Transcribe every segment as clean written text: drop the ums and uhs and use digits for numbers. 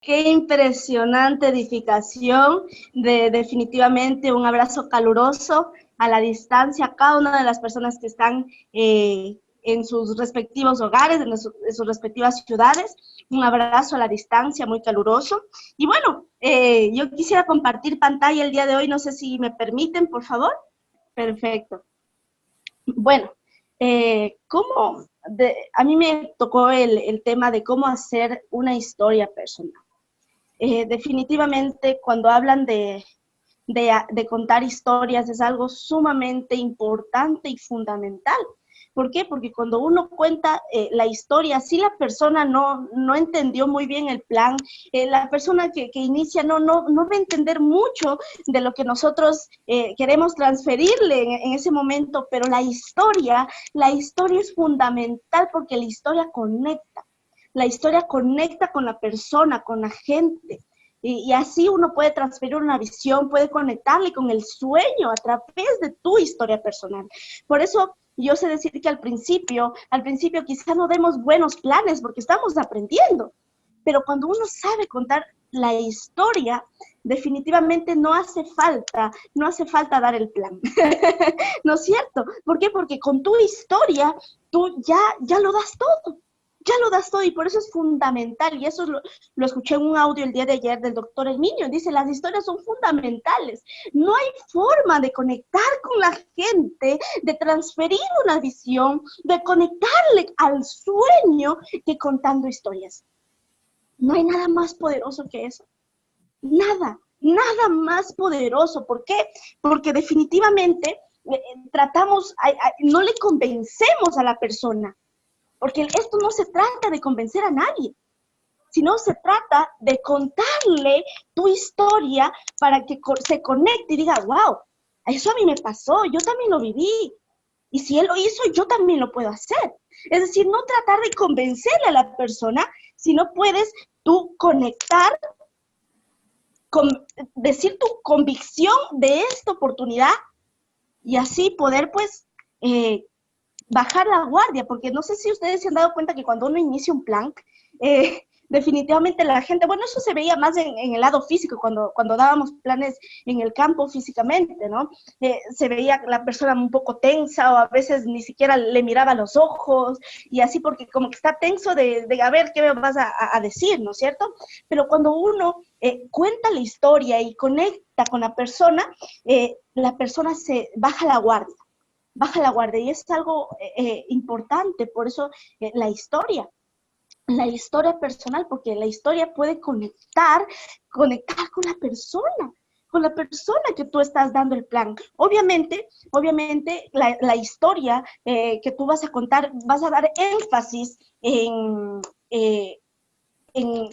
Qué impresionante edificación, definitivamente un abrazo caluroso a la distancia a cada una de las personas que están en sus respectivos hogares, en sus respectivas ciudades. Un abrazo a la distancia muy caluroso. Y bueno, yo quisiera compartir pantalla el día de hoy, no sé si me permiten, por favor. Perfecto. Bueno, a mí me tocó el tema de cómo hacer una historia personal. Definitivamente cuando hablan de contar historias es algo sumamente importante y fundamental. ¿Por qué? Porque cuando uno cuenta la historia, si la persona no entendió muy bien el plan, la persona que inicia no va a entender mucho de lo que nosotros queremos transferirle en ese momento, pero la historia es fundamental porque la historia conecta. La historia conecta con la persona, con la gente. Y así uno puede transferir una visión, puede conectarle con el sueño a través de tu historia personal. Por eso yo sé decir que al principio quizá no demos buenos planes porque estamos aprendiendo, pero cuando uno sabe contar la historia, definitivamente no hace falta dar el plan. ¿No es cierto? ¿Por qué? Porque con tu historia tú ya lo das todo. Ya lo das todo y por eso es fundamental, y eso lo escuché en un audio el día de ayer del doctor Herminio, dice, las historias son fundamentales, no hay forma de conectar con la gente, de transferir una visión, de conectarle al sueño que contando historias. No hay nada más poderoso que eso, nada más poderoso. ¿Por qué? Porque definitivamente no le convencemos a la persona, porque esto no se trata de convencer a nadie, sino se trata de contarle tu historia para que se conecte y diga, wow, eso a mí me pasó, yo también lo viví. Y si él lo hizo, yo también lo puedo hacer. Es decir, no tratar de convencerle a la persona, sino puedes tú conectar, decir tu convicción de esta oportunidad y así poder, pues, bajar la guardia, porque no sé si ustedes se han dado cuenta que cuando uno inicia un plan, definitivamente la gente, bueno, eso se veía más en el lado físico, cuando dábamos planes en el campo físicamente, ¿no? Se veía la persona un poco tensa o a veces ni siquiera le miraba los ojos y así porque como que está tenso de a ver qué me vas a decir, ¿no es cierto? Pero cuando uno cuenta la historia y conecta con la persona se baja la guardia y es algo importante, por eso la historia personal, porque la historia puede conectar con la persona que tú estás dando el plan. Obviamente la historia que tú vas a contar, vas a dar énfasis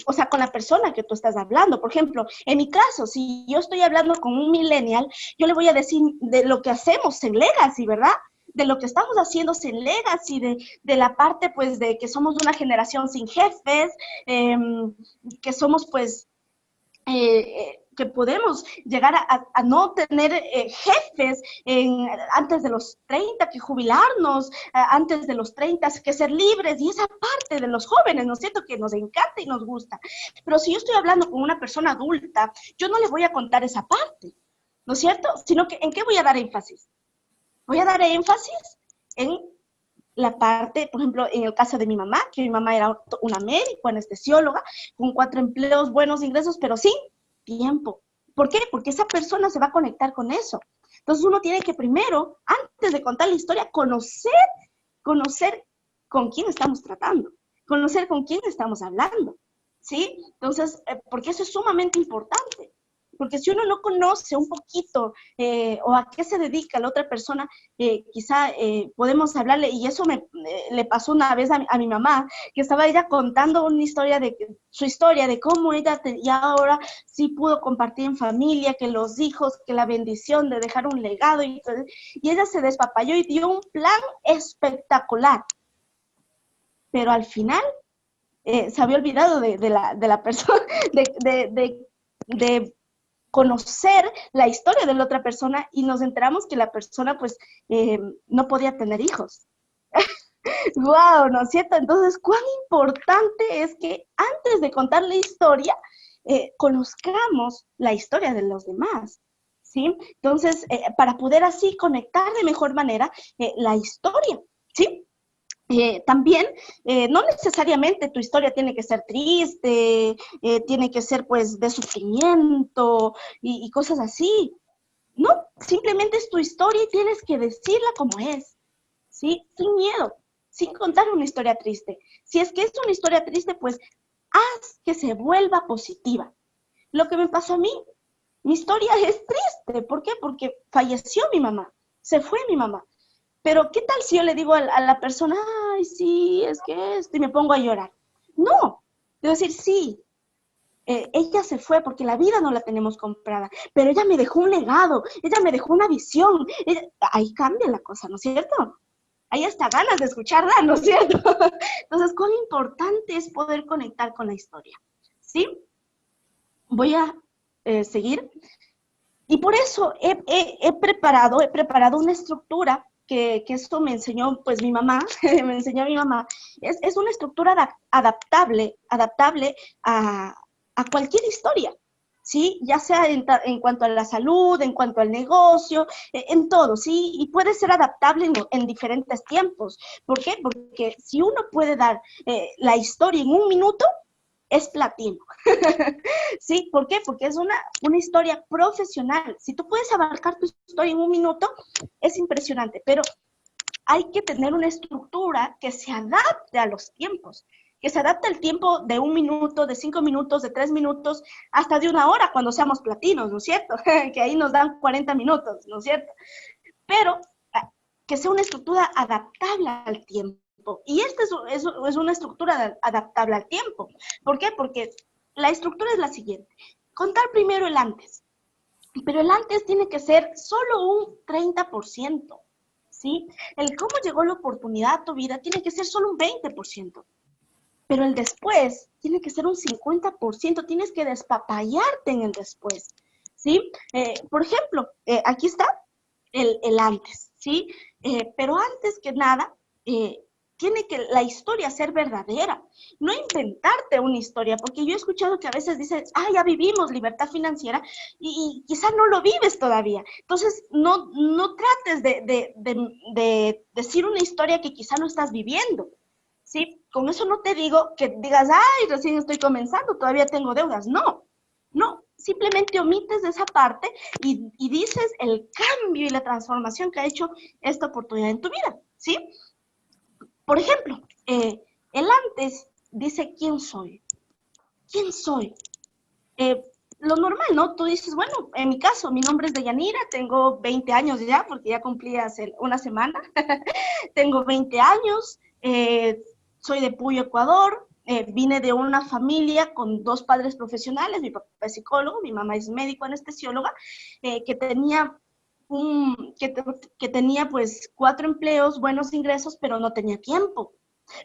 o sea, con la persona que tú estás hablando. Por ejemplo, en mi caso, si yo estoy hablando con un millennial, yo le voy a decir de lo que hacemos en Legacy, ¿verdad? De lo que estamos haciendo en Legacy, de la parte, pues, de que somos una generación sin jefes, que somos, pues, que podemos llegar a no tener jefes antes de los 30, que jubilarnos antes de los 30, que ser libres, y esa parte de los jóvenes, ¿no es cierto?, que nos encanta y nos gusta. Pero si yo estoy hablando con una persona adulta, yo no le voy a contar esa parte, ¿no es cierto?, sino que ¿en qué voy a dar énfasis? Voy a dar énfasis en la parte, por ejemplo, en el caso de mi mamá, que mi mamá era una médico, anestesióloga, con 4 empleos, buenos ingresos, pero sin tiempo. ¿Por qué? Porque esa persona se va a conectar con eso. Entonces uno tiene que primero, antes de contar la historia, conocer con quién estamos tratando, conocer con quién estamos hablando, ¿sí? Entonces, porque eso es sumamente importante. Porque si uno no conoce un poquito o a qué se dedica la otra persona, quizá podemos hablarle, y eso le pasó una vez a mi mamá, que estaba ella contando su historia de cómo ella ya ahora sí pudo compartir en familia, que los hijos, que la bendición de dejar un legado, y ella se despapalló y dio un plan espectacular, pero al final se había olvidado de la persona, de conocer la historia de la otra persona, y nos enteramos que la persona pues no podía tener hijos. Wow, ¿no es cierto? Entonces, cuán importante es que antes de contar la historia, conozcamos la historia de los demás, ¿sí? Entonces, para poder así conectar de mejor manera la historia, ¿sí? También, no necesariamente tu historia tiene que ser triste, tiene que ser pues de sufrimiento y cosas así. No, simplemente es tu historia y tienes que decirla como es, ¿sí? Sin miedo, sin contar una historia triste. Si es que es una historia triste, pues haz que se vuelva positiva. Lo que me pasó a mí, mi historia es triste. ¿Por qué? Porque falleció mi mamá, se fue mi mamá. Pero ¿qué tal si yo le digo a la persona, ay, sí, es que esto, y me pongo a llorar? No, debo decir, sí, ella se fue porque la vida no la tenemos comprada, pero ella me dejó un legado, ella me dejó una visión. Ahí cambia la cosa, ¿no es cierto? Hay hasta ganas de escucharla, ¿no es cierto? Entonces, cuán importante es poder conectar con la historia, ¿sí? Voy a seguir. Y por eso he preparado una estructura que esto me enseñó pues mi mamá, me enseñó mi mamá. Es una estructura adaptable a cualquier historia, ¿sí? Ya sea en cuanto a la salud, en cuanto al negocio, en todo, ¿sí? Y puede ser adaptable en diferentes tiempos. ¿Por qué? Porque si uno puede dar la historia en un minuto, es platino. ¿Sí? ¿Por qué? Porque es una historia profesional. Si tú puedes abarcar tu historia en un minuto, es impresionante, pero hay que tener una estructura que se adapte a los tiempos, que se adapte al tiempo de un minuto, de 5 minutos, de 3 minutos, hasta de una hora cuando seamos platinos, ¿no es cierto? Que ahí nos dan 40 minutos, ¿no es cierto? Pero que sea una estructura adaptable al tiempo. Y esta es una estructura adaptable al tiempo. ¿Por qué? Porque la estructura es la siguiente. Contar primero el antes. Pero el antes tiene que ser solo un 30%, ¿sí? El cómo llegó la oportunidad a tu vida tiene que ser solo un 20%. Pero el después tiene que ser un 50%. Tienes que despapallarte en el después, ¿sí? Por ejemplo, aquí está el antes, ¿sí? Pero antes que nada, tiene que la historia ser verdadera, no inventarte una historia, porque yo he escuchado que a veces dicen, ah, ya vivimos libertad financiera y quizás no lo vives todavía. Entonces, no trates de decir una historia que quizá no estás viviendo, ¿sí? Con eso no te digo que digas, ay, recién estoy comenzando, todavía tengo deudas. No, no, simplemente omites esa parte y dices el cambio y la transformación que ha hecho esta oportunidad en tu vida, ¿sí? Por ejemplo, el antes dice quién soy. ¿Quién soy? Eh, lo normal, ¿no? Tú dices, bueno, en mi caso, mi nombre es Deyanira, tengo 20 años ya, porque ya cumplí hace una semana. Tengo 20 años, soy de Puyo, Ecuador. Vine de una familia con dos padres profesionales, mi papá es psicólogo, mi mamá es médico anestesióloga, que tenía que tenía pues 4 empleos, buenos ingresos, pero no tenía tiempo.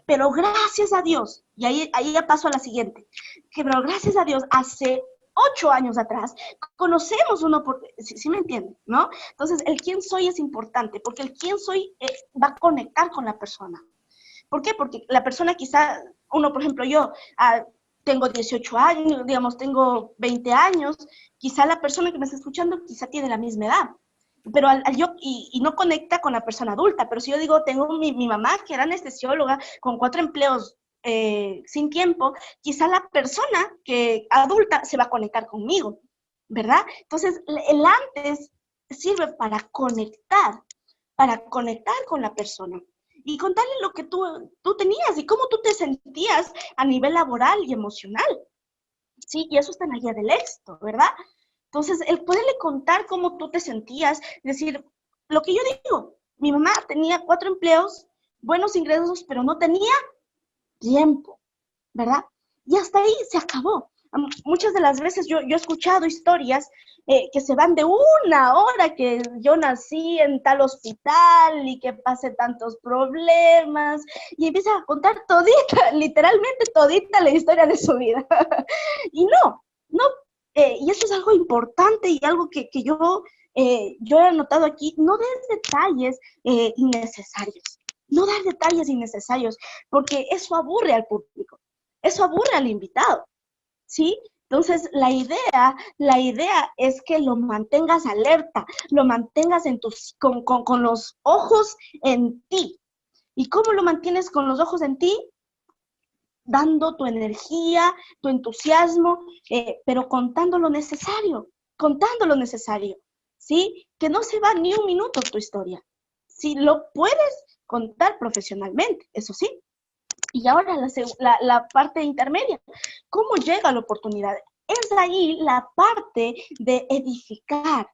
Pero gracias a Dios, y ahí ya paso a la siguiente, que pero gracias a Dios, hace 8 años atrás, conocemos uno, si me entienden, ¿no? Entonces, el quién soy es importante, porque el quién soy va a conectar con la persona. ¿Por qué? Porque la persona quizá, uno, por ejemplo, yo tengo 18 años, digamos, tengo 20 años, quizá la persona que me está escuchando quizá tiene la misma edad, pero y no conecta con la persona adulta, pero si yo digo, tengo mi mamá que era anestesióloga con 4 empleos sin tiempo, quizá la persona que adulta se va a conectar conmigo, ¿verdad? Entonces, el antes sirve para conectar con la persona y contarle lo que tú tenías y cómo tú te sentías a nivel laboral y emocional. Sí, y eso está en la guía del éxito, ¿verdad? Entonces, el poderle contar cómo tú te sentías, decir, lo que yo digo, mi mamá tenía 4 empleos, buenos ingresos, pero no tenía tiempo, ¿verdad? Y hasta ahí se acabó. Muchas de las veces yo he escuchado historias que se van de 1 hora, que yo nací en tal hospital y que pasé tantos problemas, y empieza a contar todita, literalmente todita la historia de su vida. Y no, y eso es algo importante y algo que yo he anotado aquí, no des detalles innecesarios, No dar detalles innecesarios, porque eso aburre al público, eso aburre al invitado, ¿sí? Entonces, la idea es que lo mantengas alerta, lo mantengas con los ojos en ti. ¿Y cómo lo mantienes con los ojos en ti? Dando tu energía, tu entusiasmo, pero contando lo necesario, ¿sí? Que no se va ni un minuto tu historia. Si lo puedes contar profesionalmente, eso sí. Y ahora la parte intermedia, ¿cómo llega la oportunidad? Es ahí la parte de edificar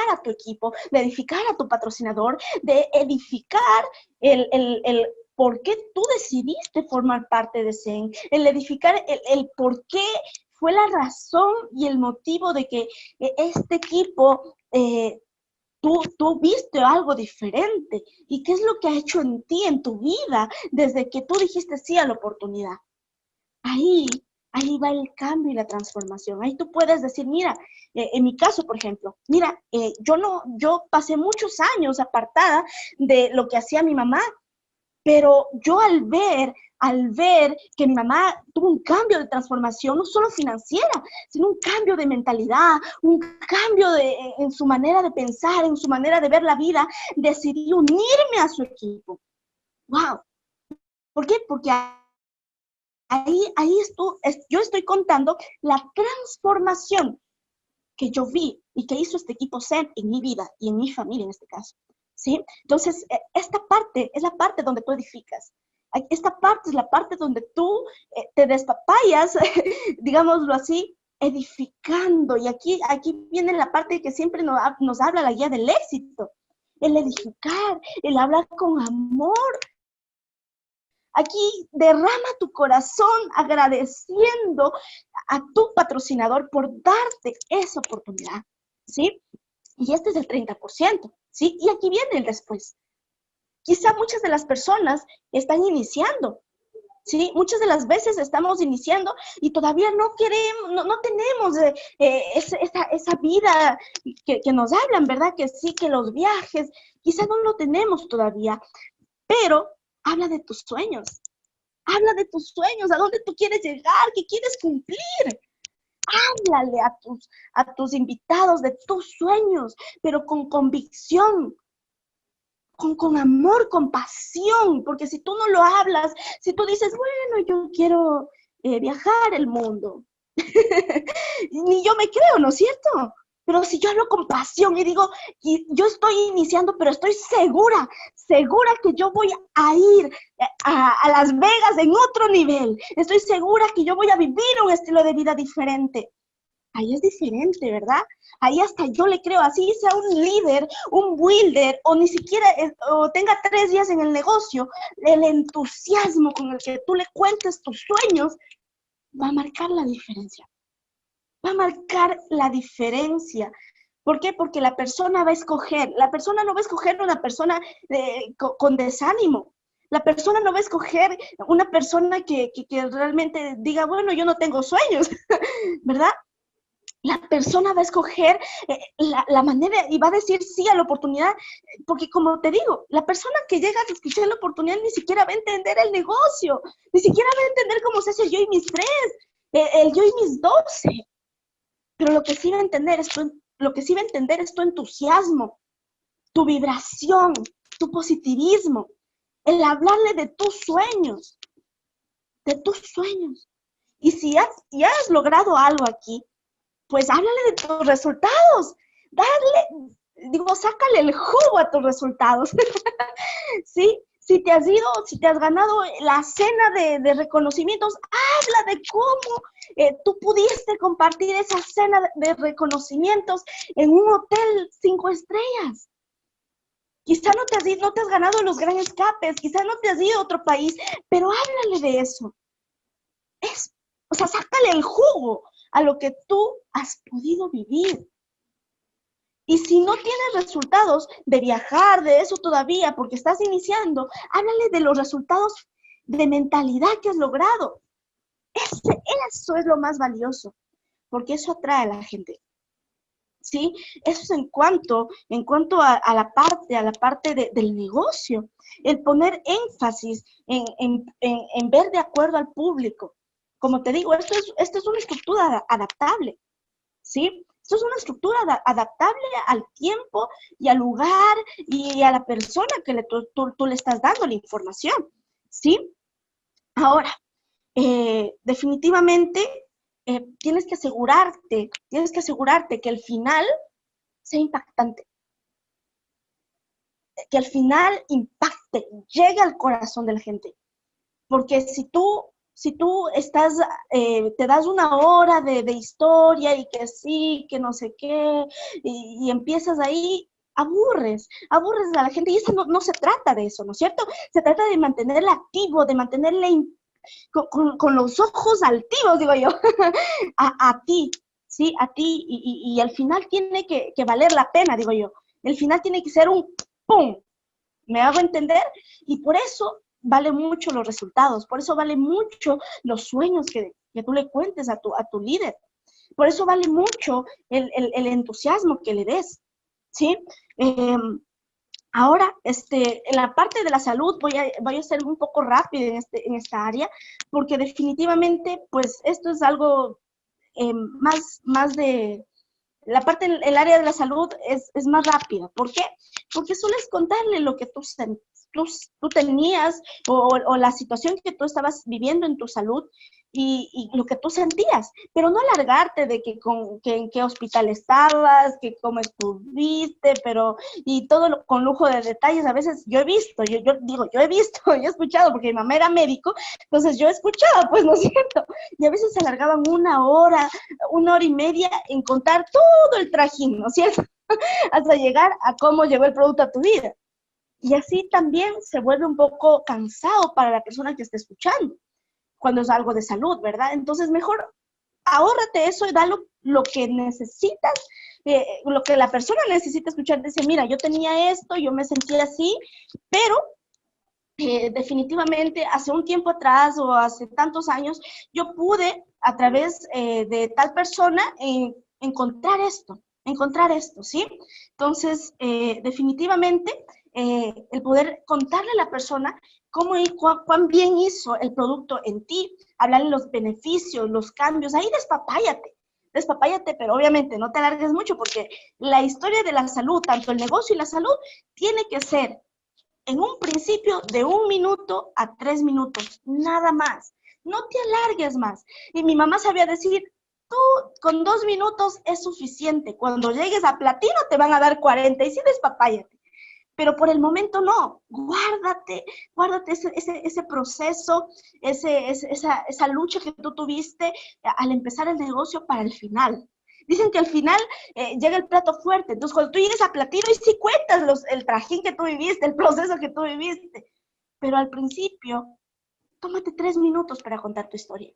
a tu equipo, de edificar a tu patrocinador, de edificar el por qué tú decidiste formar parte de Zen, el edificar el por qué fue la razón y el motivo de que este equipo tú viste algo diferente y qué es lo que ha hecho en ti, en tu vida, desde que tú dijiste sí a la oportunidad. Ahí, ahí va el cambio y la transformación. Ahí tú puedes decir, mira, en mi caso, por ejemplo, mira, yo pasé muchos años apartada de lo que hacía mi mamá, pero yo al ver que mi mamá tuvo un cambio de transformación, no solo financiera, sino un cambio de mentalidad, un cambio en su manera de pensar, en su manera de ver la vida, decidí unirme a su equipo. ¡Wow! ¿Por qué? Porque yo estoy contando la transformación que yo vi y que hizo este equipo Zen en mi vida y en mi familia en este caso. ¿Sí? Entonces, esta parte es la parte donde tú edificas. Esta parte es la parte donde tú te despapayas, digámoslo así, edificando. Y aquí viene la parte que siempre nos habla la guía del éxito. El edificar, el hablar con amor. Aquí derrama tu corazón agradeciendo a tu patrocinador por darte esa oportunidad, ¿sí? Y este es el 30%, ¿sí? Y aquí viene el después. Quizá muchas de las personas están iniciando, ¿sí? Muchas de las veces estamos iniciando y todavía no queremos, no tenemos esa vida que nos hablan, ¿verdad? Que sí, que los viajes, quizá no lo tenemos todavía, pero habla de tus sueños. Habla de tus sueños, a dónde tú quieres llegar, qué quieres cumplir. Háblale a tus invitados de tus sueños, pero con convicción, con amor, con pasión, porque si tú no lo hablas, si tú dices, bueno, yo quiero viajar el mundo, ni yo me creo, ¿no es cierto? Pero si yo hablo con pasión y digo, y yo estoy iniciando, pero estoy segura que yo voy a ir a Las Vegas en otro nivel. Estoy segura que yo voy a vivir un estilo de vida diferente. Ahí es diferente, ¿verdad? Ahí hasta yo le creo, así sea un líder, un builder, o ni siquiera o tenga 3 días en el negocio, el entusiasmo con el que tú le cuentes tus sueños va a marcar la diferencia. Va a marcar la diferencia. ¿Por qué? Porque la persona no va a escoger una persona con desánimo. La persona no va a escoger una persona que realmente diga, bueno, yo no tengo sueños, ¿verdad? La persona va a escoger la manera y va a decir sí a la oportunidad, porque como te digo, la persona que llega a escuchar la oportunidad ni siquiera va a entender el negocio, ni siquiera va a entender cómo se hace el yo y mis 3, el yo y mis 12. Pero lo que sí va a entender es tu entusiasmo, tu vibración, tu positivismo, el hablarle de tus sueños, de tus sueños. Y si has logrado algo aquí, pues háblale de tus resultados, sácale el jugo a tus resultados, ¿sí? Si te has ganado la cena de reconocimientos, habla de cómo tú pudiste compartir esa cena de reconocimientos en un hotel 5 estrellas. Quizá no te has ganado los gran escapes, quizá no te has ido a otro país, pero háblale de eso. Sácale el jugo a lo que tú has podido vivir. Y si no tienes resultados de viajar, de eso todavía, porque estás iniciando, háblale de los resultados de mentalidad que has logrado. Eso es lo más valioso, porque eso atrae a la gente. ¿sí? Eso es en cuanto a la parte del negocio, el poner énfasis en ver de acuerdo al público. Como te digo, esto es una estructura adaptable, ¿sí? Esto es una estructura adaptable al tiempo y al lugar y a la persona que tú le estás dando la información, ¿sí? Ahora, definitivamente tienes que asegurarte que el final sea impactante, que al final impacte, llegue al corazón de la gente. Porque si tú estás, te das una hora de historia y que sí, que no sé qué, y empiezas ahí, aburres a la gente. Y eso no se trata de eso, ¿no es cierto? Se trata de mantenerla activo, de mantenerla con los ojos altivos, digo yo, a ti, ¿sí? A ti, y al final tiene que valer la pena, digo yo. El final tiene que ser un ¡pum! ¿Me hago entender? Y por eso vale mucho los resultados, por eso vale mucho los sueños que tú le cuentes a tu líder, por eso vale mucho el entusiasmo que le des, ¿sí? Eh, Ahora, en la parte de la salud voy a ser un poco rápida en esta área, porque definitivamente, pues, esto es algo más de, la parte el área de la salud es más rápida. ¿Por qué? Porque sueles contarle lo que tú tenías o la situación que tú estabas viviendo en tu salud y lo que tú sentías, pero no alargarte de que en qué hospital estabas, que cómo estuviste, pero y todo con lujo de detalles. A veces yo he visto, yo digo, yo he visto, yo he escuchado, porque mi mamá era médico, entonces yo he escuchado, pues, ¿no es cierto? Y a veces se alargaban una hora y media en contar todo el trajín, ¿no es cierto? Hasta llegar a cómo llegó el producto a tu vida. Y así también se vuelve un poco cansado para la persona que está escuchando, cuando es algo de salud, ¿verdad? Entonces, mejor ahórrate eso y da lo que necesitas, lo que la persona necesita escuchar. Dice, mira, yo tenía esto, yo me sentía así, pero definitivamente hace un tiempo atrás o hace tantos años, yo pude a través de tal persona encontrar esto, ¿sí? Entonces, definitivamente, el poder contarle a la persona cómo y cuán bien hizo el producto en ti, hablarle los beneficios, los cambios, ahí despapáyate, pero obviamente no te alargues mucho porque la historia de la salud, tanto el negocio y la salud, tiene que ser en un principio de 1 minuto a 3 minutos, nada más. No te alargues más. Y mi mamá sabía decir, tú con 2 minutos es suficiente. Cuando llegues a platino te van a dar 40 y sí despapáyate. Pero por el momento no. Guárdate ese proceso, esa lucha que tú tuviste al empezar el negocio para el final. Dicen que al final llega el plato fuerte. Entonces, cuando tú llegues a platino, y sí cuentas el trajín que tú viviste, el proceso que tú viviste. Pero al principio, tómate 3 minutos para contar tu historia.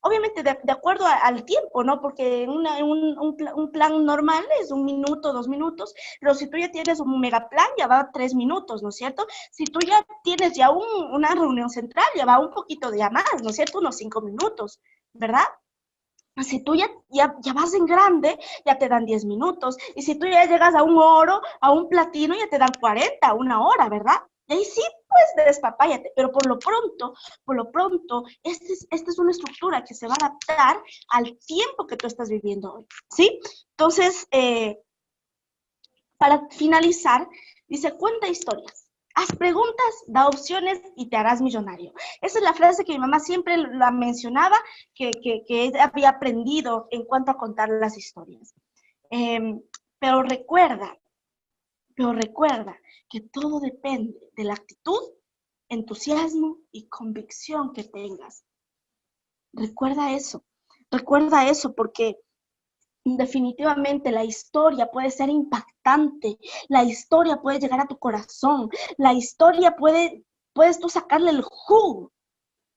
Obviamente, de acuerdo al tiempo, ¿no? Porque un plan normal es 1 minuto, 2 minutos, pero si tú ya tienes un megaplan, ya va a 3 minutos, ¿no es cierto? Si tú ya tienes ya una reunión central, ya va un poquito de más, ¿no es cierto? Unos 5 minutos, ¿verdad? Si tú ya vas en grande, ya te dan 10 minutos. Y si tú ya llegas a un oro, a un platino, ya te dan 40, 1 hora, ¿verdad? Y ahí sí, pues despapáyate. Pero por lo pronto, esta es una estructura que se va a adaptar al tiempo que tú estás viviendo hoy, ¿sí? Entonces, para finalizar, dice, cuenta historias. Haz preguntas, da opciones y te harás millonario. Esa es la frase que mi mamá siempre la mencionaba, que ella había aprendido en cuanto a contar las historias. Eh, pero recuerda, pero recuerda que todo depende de la actitud, entusiasmo y convicción que tengas. Recuerda eso porque definitivamente la historia puede ser impactante, la historia puede llegar a tu corazón, la historia puedes tú sacarle el jugo,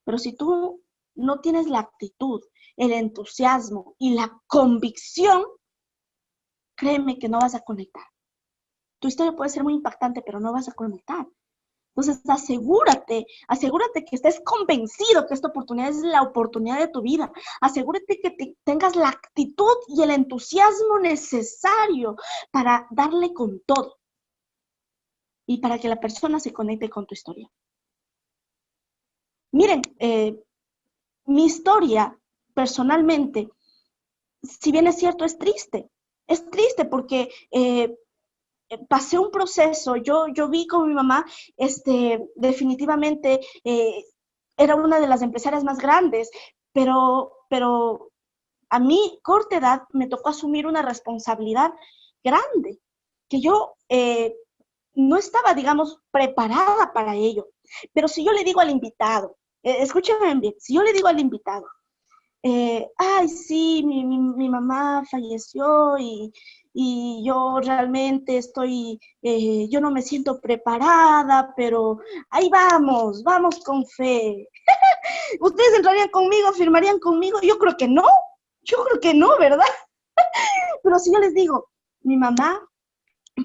pero si tú no tienes la actitud, el entusiasmo y la convicción, créeme que no vas a conectar. Tu historia puede ser muy impactante, pero no vas a conectar. Entonces, asegúrate que estés convencido que esta oportunidad es la oportunidad de tu vida. Asegúrate que tengas la actitud y el entusiasmo necesario para darle con todo y para que la persona se conecte con tu historia. Miren, mi historia, personalmente, si bien es cierto, es triste. Es triste porque pasé un proceso, yo vi con mi mamá, definitivamente era una de las empresarias más grandes, pero a mí, corta edad, me tocó asumir una responsabilidad grande, que yo no estaba, digamos, preparada para ello. Pero si yo le digo al invitado, escúchame bien, si yo le digo al invitado, ay, sí, mi mamá falleció y yo realmente yo no me siento preparada, pero ahí vamos con fe. ¿Ustedes entrarían conmigo, firmarían conmigo? Yo creo que no, ¿verdad? Pero si yo les digo, mi mamá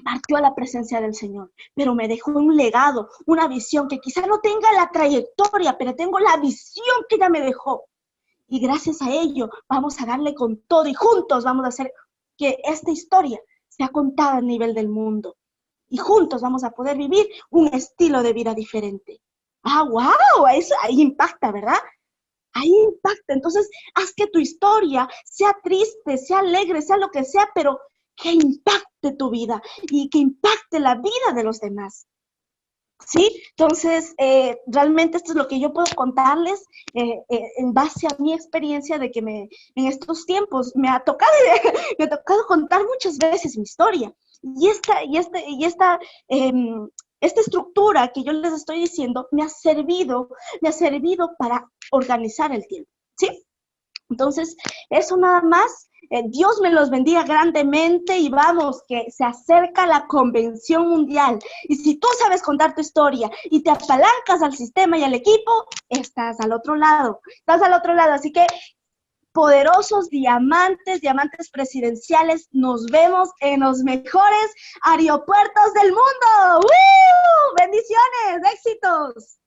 partió a la presencia del Señor, pero me dejó un legado, una visión que quizá no tenga la trayectoria, pero tengo la visión que ella me dejó. Y gracias a ello vamos a darle con todo y juntos vamos a hacer que esta historia sea contada a nivel del mundo. Y juntos vamos a poder vivir un estilo de vida diferente. ¡Ah, wow! Eso ahí impacta, ¿verdad? Ahí impacta. Entonces, haz que tu historia sea triste, sea alegre, sea lo que sea, pero que impacte tu vida y que impacte la vida de los demás. ¿Sí? Entonces, realmente esto es lo que yo puedo contarles en base a mi experiencia de que en estos tiempos me ha tocado contar muchas veces mi historia. Y esta estructura que yo les estoy diciendo me ha servido para organizar el tiempo. ¿Sí? Entonces, eso nada más. Dios me los bendiga grandemente y vamos, que se acerca la convención mundial. Y si tú sabes contar tu historia y te apalancas al sistema y al equipo, estás al otro lado. Estás al otro lado. Así que, poderosos diamantes presidenciales, nos vemos en los mejores aeropuertos del mundo. ¡Woo! Bendiciones, éxitos.